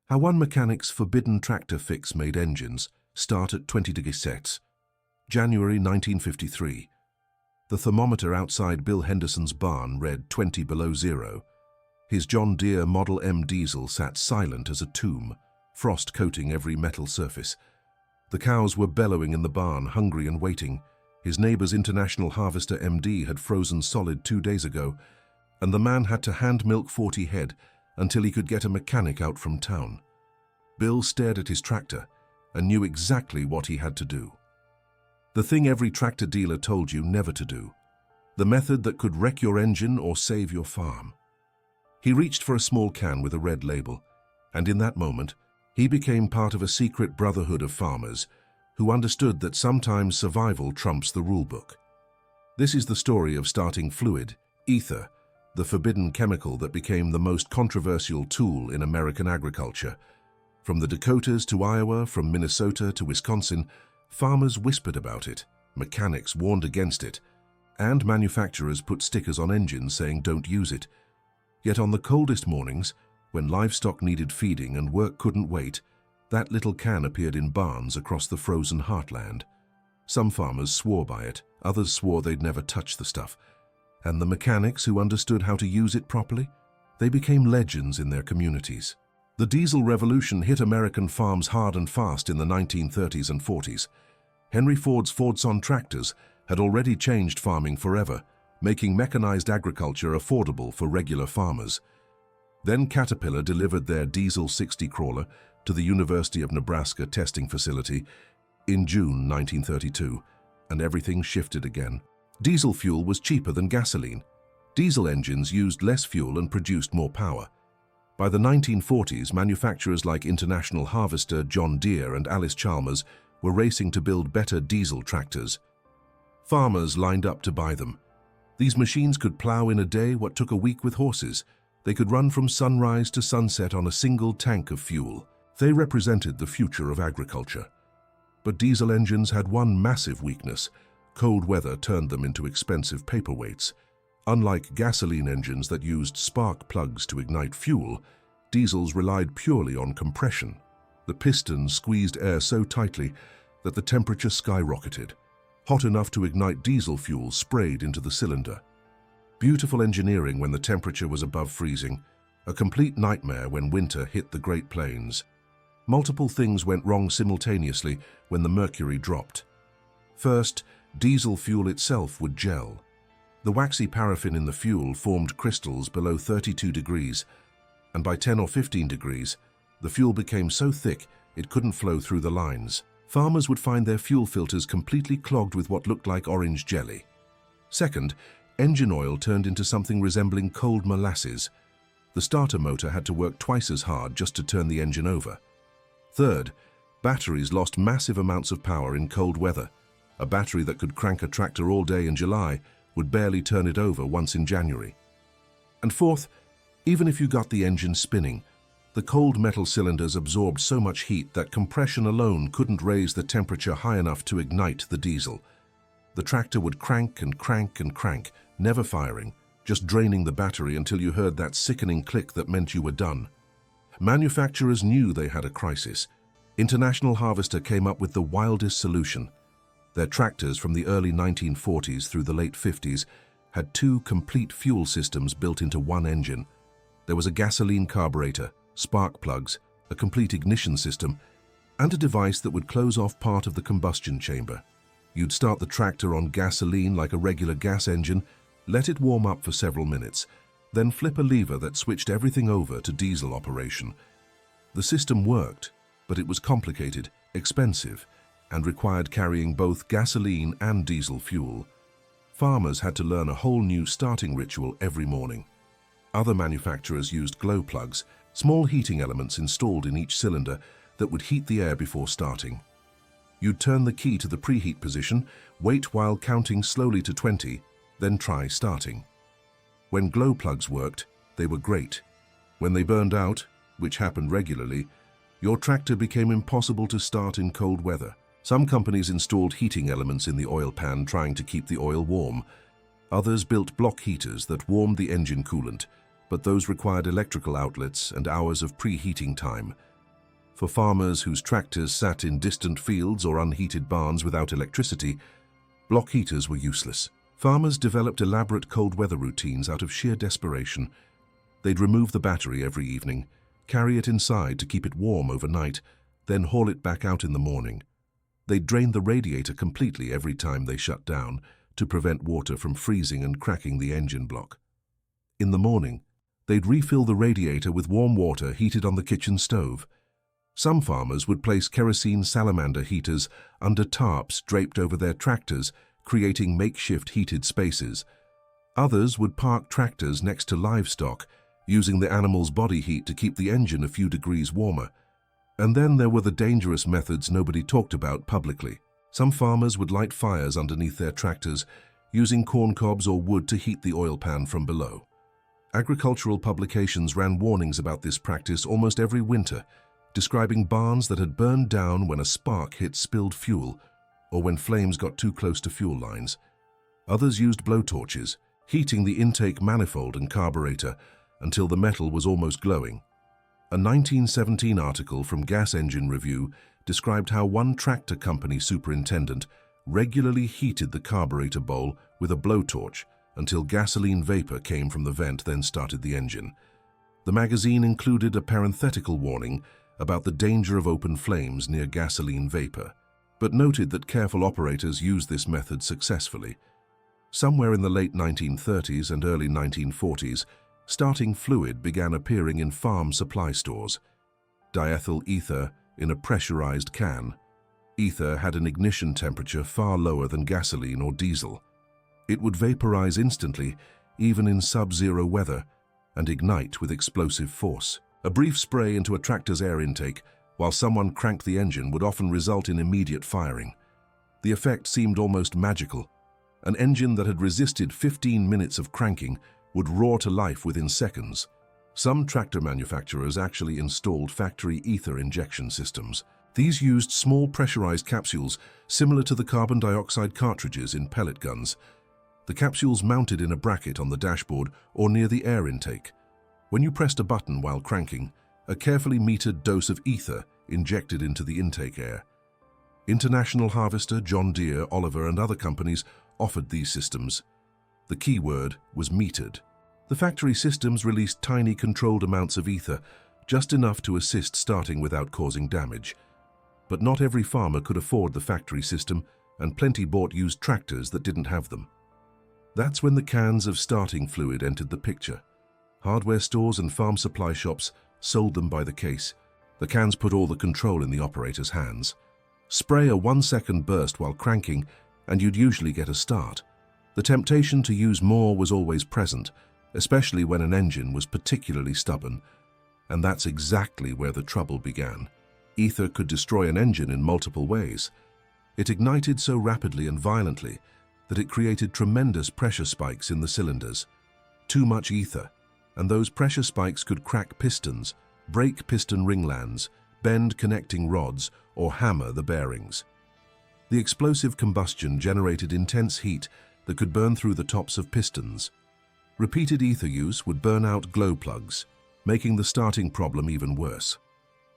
How one mechanic's forbidden tractor fix made engines start at 20-degree sets. January 1953. The thermometer outside Bill Henderson's barn read 20 below zero. His John Deere Model M diesel sat silent as a tomb, frost coating every metal surface. The cows were bellowing in the barn, hungry and waiting. His neighbor's International Harvester MD had frozen solid 2 days ago, and the man had to hand milk 40 head until he could get a mechanic out from town. Bill stared at his tractor and knew exactly what he had to do. The thing every tractor dealer told you never to do. The method that could wreck your engine or save your farm. He reached for a small can with a red label, and in that moment, he became part of a secret brotherhood of farmers who understood that sometimes survival trumps the rulebook. This is the story of starting fluid, ether, the forbidden chemical that became the most controversial tool in American agriculture. From the Dakotas to Iowa, from Minnesota to Wisconsin, farmers whispered about it, mechanics warned against it, and manufacturers put stickers on engines saying don't use it. Yet on the coldest mornings, when livestock needed feeding and work couldn't wait, that little can appeared in barns across the frozen heartland. Some farmers swore by it, others swore they'd never touch the stuff. And the mechanics who understood how to use it properly, they became legends in their communities. The diesel revolution hit American farms hard and fast in the 1930s and 40s. Henry Ford's Fordson tractors had already changed farming forever, making mechanized agriculture affordable for regular farmers. Then Caterpillar delivered their Diesel 60 crawler to the University of Nebraska testing facility in June 1932, and everything shifted again. Diesel fuel was cheaper than gasoline. Diesel engines used less fuel and produced more power. By the 1940s, manufacturers like International Harvester, John Deere, and Alice Chalmers were racing to build better diesel tractors. Farmers lined up to buy them. These machines could plow in a day what took a week with horses. They could run from sunrise to sunset on a single tank of fuel. They represented the future of agriculture. But diesel engines had one massive weakness. Cold weather turned them into expensive paperweights. Unlike gasoline engines that used spark plugs to ignite fuel, diesels relied purely on compression. The pistons squeezed air so tightly that the temperature skyrocketed. Hot enough to ignite diesel fuel sprayed into the cylinder. Beautiful engineering when the temperature was above freezing, a complete nightmare when winter hit the Great Plains. Multiple things went wrong simultaneously when the mercury dropped. First, diesel fuel itself would gel. The waxy paraffin in the fuel formed crystals below 32 degrees, and by 10 or 15 degrees, the fuel became so thick it couldn't flow through the lines. Farmers would find their fuel filters completely clogged with what looked like orange jelly. Second, engine oil turned into something resembling cold molasses. The starter motor had to work twice as hard just to turn the engine over. Third, batteries lost massive amounts of power in cold weather. A battery that could crank a tractor all day in July would barely turn it over once in January. And fourth, even if you got the engine spinning, the cold metal cylinders absorbed so much heat that compression alone couldn't raise the temperature high enough to ignite the diesel. The tractor would crank and crank and crank, never firing, just draining the battery until you heard that sickening click that meant you were done. Manufacturers knew they had a crisis. International Harvester came up with the wildest solution. Their tractors from the early 1940s through the late 50s had two complete fuel systems built into one engine. There was a gasoline carburetor, spark plugs, a complete ignition system, and a device that would close off part of the combustion chamber. You'd start the tractor on gasoline like a regular gas engine, let it warm up for several minutes, then flip a lever that switched everything over to diesel operation. The system worked, but it was complicated, expensive, and required carrying both gasoline and diesel fuel. Farmers had to learn a whole new starting ritual every morning. Other manufacturers used glow plugs, small heating elements installed in each cylinder that would heat the air before starting. You'd turn the key to the preheat position, wait while counting slowly to 20, then try starting. When glow plugs worked, they were great. When they burned out, which happened regularly, your tractor became impossible to start in cold weather. Some companies installed heating elements in the oil pan trying to keep the oil warm. Others built block heaters that warmed the engine coolant, but those required electrical outlets and hours of preheating time. For farmers whose tractors sat in distant fields or unheated barns without electricity, block heaters were useless. Farmers developed elaborate cold weather routines out of sheer desperation. They'd remove the battery every evening, carry it inside to keep it warm overnight, then haul it back out in the morning. They'd drain the radiator completely every time they shut down to prevent water from freezing and cracking the engine block. In the morning, they'd refill the radiator with warm water heated on the kitchen stove. Some farmers would place kerosene salamander heaters under tarps draped over their tractors, creating makeshift heated spaces. Others would park tractors next to livestock, using the animal's body heat to keep the engine a few degrees warmer. And then there were the dangerous methods nobody talked about publicly. Some farmers would light fires underneath their tractors, using corn cobs or wood to heat the oil pan from below. Agricultural publications ran warnings about this practice almost every winter, describing barns that had burned down when a spark hit spilled fuel or when flames got too close to fuel lines. Others used blowtorches, heating the intake manifold and carburetor until the metal was almost glowing. A 1917 article from Gas Engine Review described how one tractor company superintendent regularly heated the carburetor bowl with a blowtorch until gasoline vapor came from the vent, then started the engine. The magazine included a parenthetical warning about the danger of open flames near gasoline vapor, but noted that careful operators used this method successfully. Somewhere in the late 1930s and early 1940s, starting fluid began appearing in farm supply stores. Diethyl ether in a pressurized can. Ether had an ignition temperature far lower than gasoline or diesel. It would vaporize instantly, even in sub-zero weather, and ignite with explosive force. A brief spray into a tractor's air intake while someone cranked the engine would often result in immediate firing. The effect seemed almost magical. An engine that had resisted 15 minutes of cranking would roar to life within seconds. Some tractor manufacturers actually installed factory ether injection systems. These used small pressurized capsules similar to the carbon dioxide cartridges in pellet guns. The capsules mounted in a bracket on the dashboard or near the air intake. When you pressed a button while cranking, a carefully metered dose of ether injected into the intake air. International Harvester, John Deere, Oliver, and other companies offered these systems. The key word was metered. The factory systems released tiny controlled amounts of ether, just enough to assist starting without causing damage. But not every farmer could afford the factory system, and plenty bought used tractors that didn't have them. That's when the cans of starting fluid entered the picture. Hardware stores and farm supply shops sold them by the case. The cans put all the control in the operator's hands. Spray a 1-second burst while cranking, and you'd usually get a start. The temptation to use more was always present, especially when an engine was particularly stubborn. And that's exactly where the trouble began. Ether could destroy an engine in multiple ways. It ignited so rapidly and violently that it created tremendous pressure spikes in the cylinders. Too much ether, and those pressure spikes could crack pistons, break piston ringlands, bend connecting rods, or hammer the bearings. The explosive combustion generated intense heat that could burn through the tops of pistons. Repeated ether use would burn out glow plugs, making the starting problem even worse.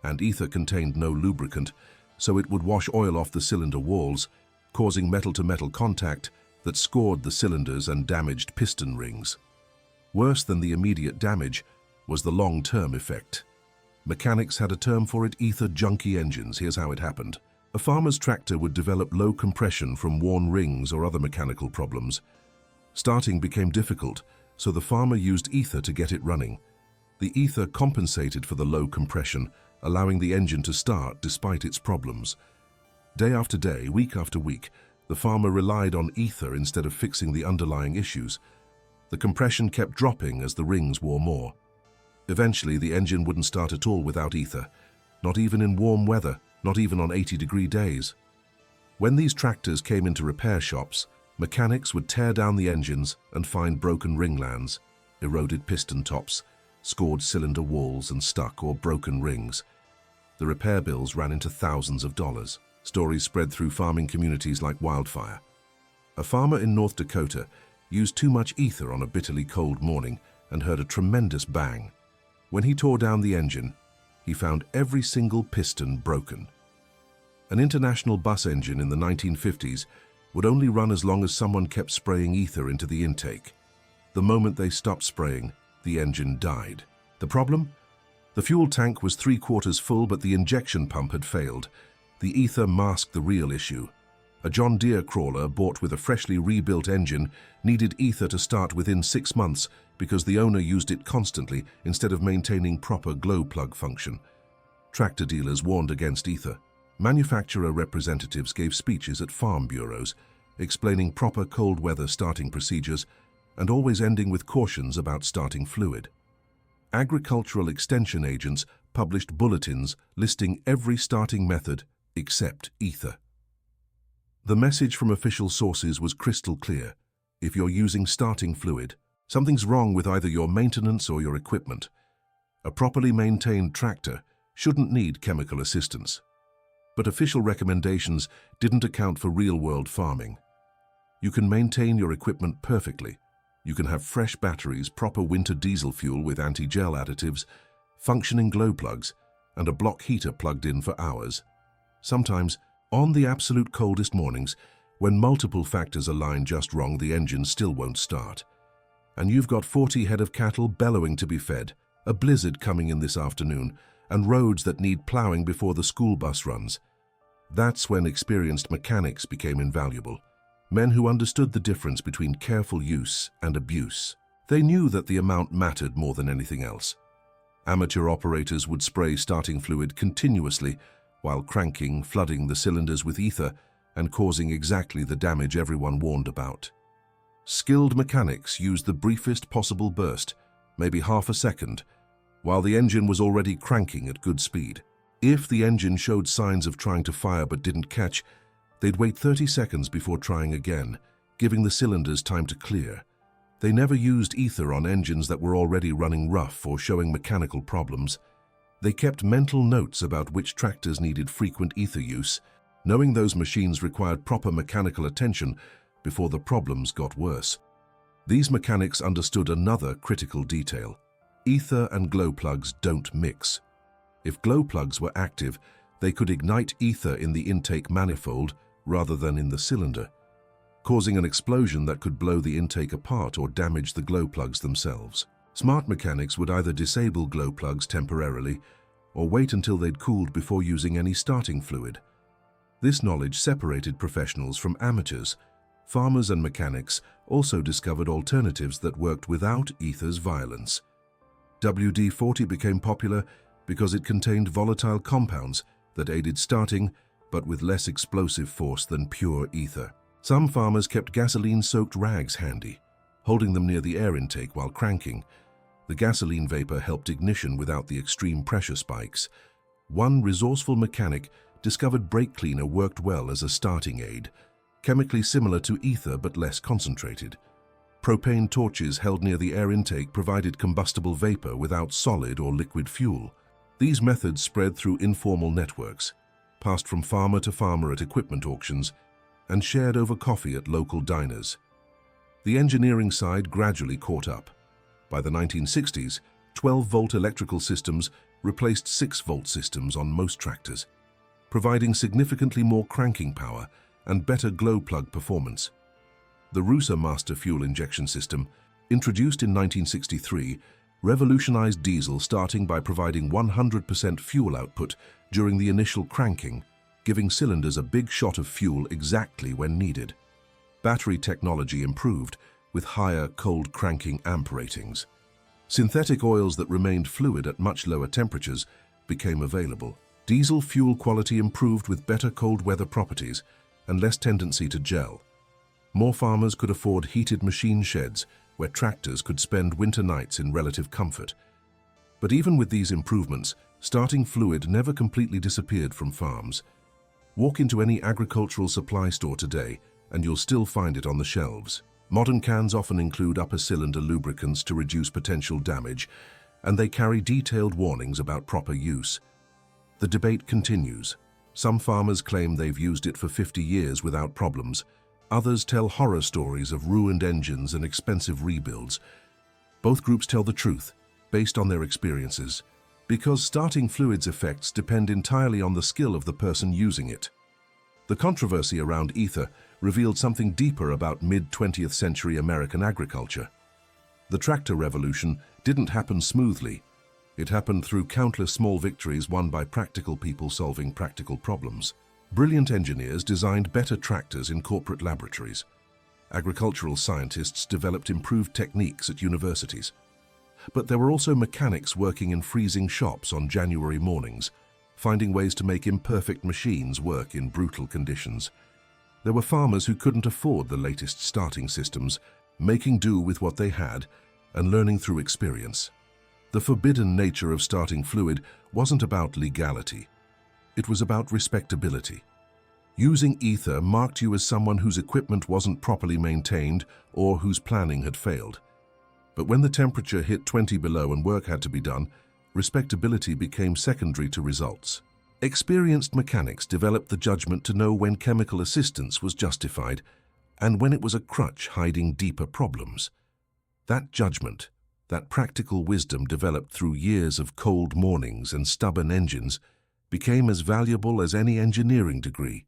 And ether contained no lubricant, so it would wash oil off the cylinder walls, causing metal-to-metal contact that scored the cylinders and damaged piston rings. Worse than the immediate damage was the long-term effect. Mechanics had a term for it: ether junkie engines. Here's how it happened. A farmer's tractor would develop low compression from worn rings or other mechanical problems. Starting became difficult, so the farmer used ether to get it running. The ether compensated for the low compression, allowing the engine to start despite its problems. Day after day, week after week, the farmer relied on ether instead of fixing the underlying issues. The compression kept dropping as the rings wore more. Eventually, the engine wouldn't start at all without ether, not even in warm weather, not even on 80-degree days. When these tractors came into repair shops, mechanics would tear down the engines and find broken ringlands, eroded piston tops, scored cylinder walls, and stuck or broken rings. The repair bills ran into thousands of dollars. Stories spread through farming communities like wildfire. A farmer in North Dakota used too much ether on a bitterly cold morning and heard a tremendous bang. When he tore down the engine, he found every single piston broken. An international bus engine in the 1950s would only run as long as someone kept spraying ether into the intake. The moment they stopped spraying, the engine died. The problem? The fuel tank was 3/4 full, but the injection pump had failed. The ether masked the real issue. A John Deere crawler bought with a freshly rebuilt engine needed ether to start within 6 months because the owner used it constantly instead of maintaining proper glow plug function. Tractor dealers warned against ether. Manufacturer representatives gave speeches at farm bureaus, explaining proper cold weather starting procedures and always ending with cautions about starting fluid. Agricultural extension agents published bulletins listing every starting method except ether. The message from official sources was crystal clear. If you're using starting fluid, something's wrong with either your maintenance or your equipment. A properly maintained tractor shouldn't need chemical assistance. But official recommendations didn't account for real-world farming. You can maintain your equipment perfectly. You can have fresh batteries, proper winter diesel fuel with anti-gel additives, functioning glow plugs, and a block heater plugged in for hours. Sometimes, on the absolute coldest mornings, when multiple factors align just wrong, the engine still won't start. And you've got 40 head of cattle bellowing to be fed, a blizzard coming in this afternoon, and roads that need plowing before the school bus runs. That's when experienced mechanics became invaluable. Men who understood the difference between careful use and abuse. They knew that the amount mattered more than anything else. Amateur operators would spray starting fluid continuously while cranking, flooding the cylinders with ether and causing exactly the damage everyone warned about. Skilled mechanics used the briefest possible burst, maybe half a second, while the engine was already cranking at good speed. If the engine showed signs of trying to fire but didn't catch, they'd wait 30 seconds before trying again, giving the cylinders time to clear. They never used ether on engines that were already running rough or showing mechanical problems. They kept mental notes about which tractors needed frequent ether use, knowing those machines required proper mechanical attention before the problems got worse. These mechanics understood another critical detail. Ether and glow plugs don't mix. If glow plugs were active, they could ignite ether in the intake manifold rather than in the cylinder, causing an explosion that could blow the intake apart or damage the glow plugs themselves. Smart mechanics would either disable glow plugs temporarily or wait until they'd cooled before using any starting fluid. This knowledge separated professionals from amateurs. Farmers and mechanics also discovered alternatives that worked without ether's violence. WD-40 became popular because it contained volatile compounds that aided starting, but with less explosive force than pure ether. Some farmers kept gasoline-soaked rags handy, holding them near the air intake while cranking. The gasoline vapor helped ignition without the extreme pressure spikes. One resourceful mechanic discovered brake cleaner worked well as a starting aid, chemically similar to ether but less concentrated. Propane torches held near the air intake provided combustible vapor without solid or liquid fuel. These methods spread through informal networks, passed from farmer to farmer at equipment auctions, and shared over coffee at local diners. The engineering side gradually caught up. By the 1960s, 12-volt electrical systems replaced 6-volt systems on most tractors, providing significantly more cranking power and better glow plug performance. The Rusa Master Fuel Injection System, introduced in 1963, revolutionized diesel, starting by providing 100% fuel output during the initial cranking, giving cylinders a big shot of fuel exactly when needed. Battery technology improved, with higher cold cranking amp ratings. Synthetic oils that remained fluid at much lower temperatures became available. Diesel fuel quality improved with better cold weather properties and less tendency to gel. More farmers could afford heated machine sheds where tractors could spend winter nights in relative comfort. But even with these improvements, starting fluid never completely disappeared from farms. Walk into any agricultural supply store today and you'll still find it on the shelves. Modern cans often include upper cylinder lubricants to reduce potential damage, and they carry detailed warnings about proper use. The debate continues. Some farmers claim they've used it for 50 years without problems. Others tell horror stories of ruined engines and expensive rebuilds. Both groups tell the truth, based on their experiences. Because starting fluid's effects depend entirely on the skill of the person using it. The controversy around ether revealed something deeper about mid-20th century American agriculture. The tractor revolution didn't happen smoothly. It happened through countless small victories won by practical people solving practical problems. Brilliant engineers designed better tractors in corporate laboratories. Agricultural scientists developed improved techniques at universities. But there were also mechanics working in freezing shops on January mornings, finding ways to make imperfect machines work in brutal conditions. There were farmers who couldn't afford the latest starting systems, making do with what they had and learning through experience. The forbidden nature of starting fluid wasn't about legality. It was about respectability. Using ether marked you as someone whose equipment wasn't properly maintained or whose planning had failed. But when the temperature hit 20 below and work had to be done, respectability became secondary to results. Experienced mechanics developed the judgment to know when chemical assistance was justified and when it was a crutch hiding deeper problems. That judgment, that practical wisdom developed through years of cold mornings and stubborn engines, became as valuable as any engineering degree.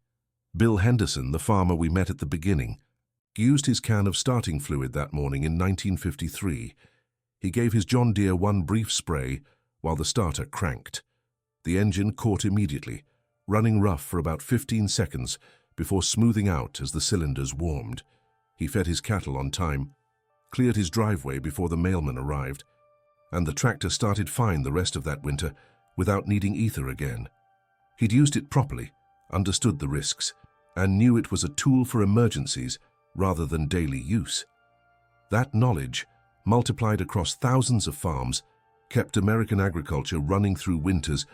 Bill Henderson, the farmer we met at the beginning, used his can of starting fluid that morning in 1953. He gave his John Deere one brief spray while the starter cranked. The engine caught immediately, running rough for about 15 seconds before smoothing out as the cylinders warmed. He fed his cattle on time, cleared his driveway before the mailman arrived, and the tractor started fine the rest of that winter without needing ether again. He'd used it properly, understood the risks, and knew it was a tool for emergencies rather than daily use. That knowledge, multiplied across thousands of farms, kept American agriculture running through winters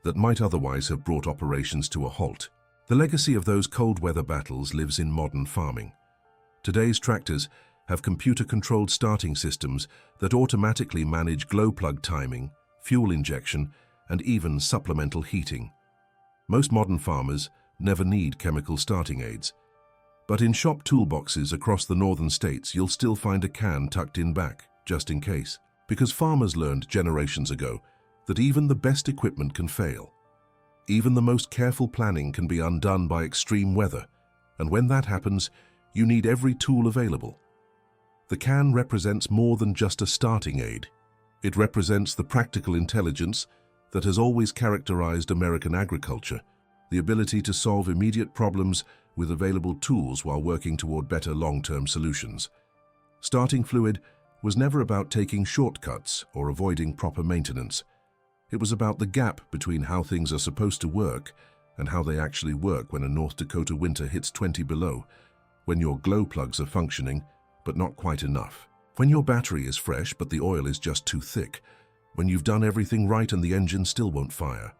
that might otherwise have brought operations to a halt. The legacy of those cold weather battles lives in modern farming. Today's tractors have computer-controlled starting systems that automatically manage glow plug timing, fuel injection, and even supplemental heating. Most modern farmers never need chemical starting aids. But in shop toolboxes across the northern states, you'll still find a can tucked in back, just in case. Because farmers learned generations ago that even the best equipment can fail. Even the most careful planning can be undone by extreme weather, and when that happens, you need every tool available. The can represents more than just a starting aid. It represents the practical intelligence that has always characterized American agriculture, the ability to solve immediate problems with available tools while working toward better long-term solutions. Starting fluid was never about taking shortcuts or avoiding proper maintenance. It was about the gap between how things are supposed to work and how they actually work when a North Dakota winter hits 20 below, when your glow plugs are functioning, but not quite enough. When your battery is fresh, but the oil is just too thick. When you've done everything right and the engine still won't fire.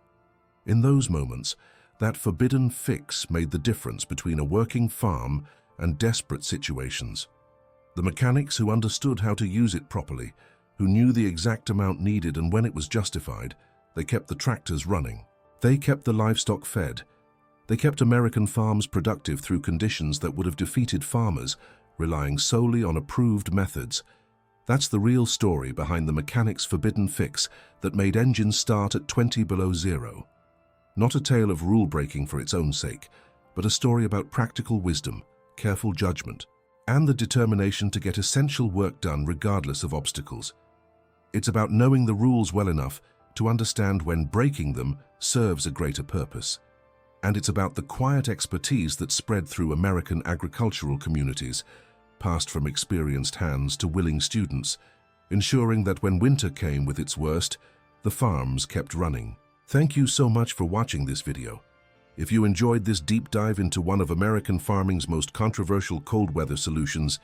In those moments, that forbidden fix made the difference between a working farm and desperate situations. The mechanics who understood how to use it properly, who knew the exact amount needed and when it was justified, they kept the tractors running. They kept the livestock fed. They kept American farms productive through conditions that would have defeated farmers relying solely on approved methods. That's the real story behind the mechanics' forbidden fix that made engines start at 20 below zero. Not a tale of rule-breaking for its own sake, but a story about practical wisdom, careful judgment, and the determination to get essential work done regardless of obstacles. It's about knowing the rules well enough to understand when breaking them serves a greater purpose. And it's about the quiet expertise that spread through American agricultural communities, passed from experienced hands to willing students, ensuring that when winter came with its worst, the farms kept running. Thank you so much for watching this video. If you enjoyed this deep dive into one of American farming's most controversial cold weather solutions,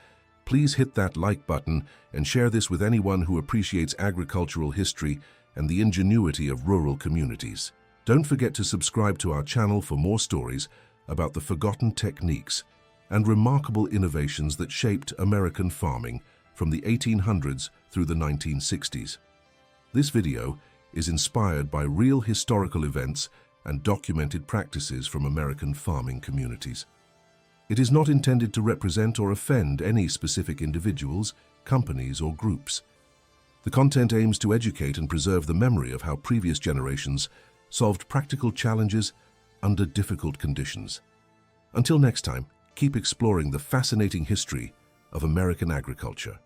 please hit that like button and share this with anyone who appreciates agricultural history and the ingenuity of rural communities. Don't forget to subscribe to our channel for more stories about the forgotten techniques and remarkable innovations that shaped American farming from the 1800s through the 1960s. This video is inspired by real historical events and documented practices from American farming communities. It is not intended to represent or offend any specific individuals, companies, or groups. The content aims to educate and preserve the memory of how previous generations solved practical challenges under difficult conditions. Until next time, keep exploring the fascinating history of American agriculture.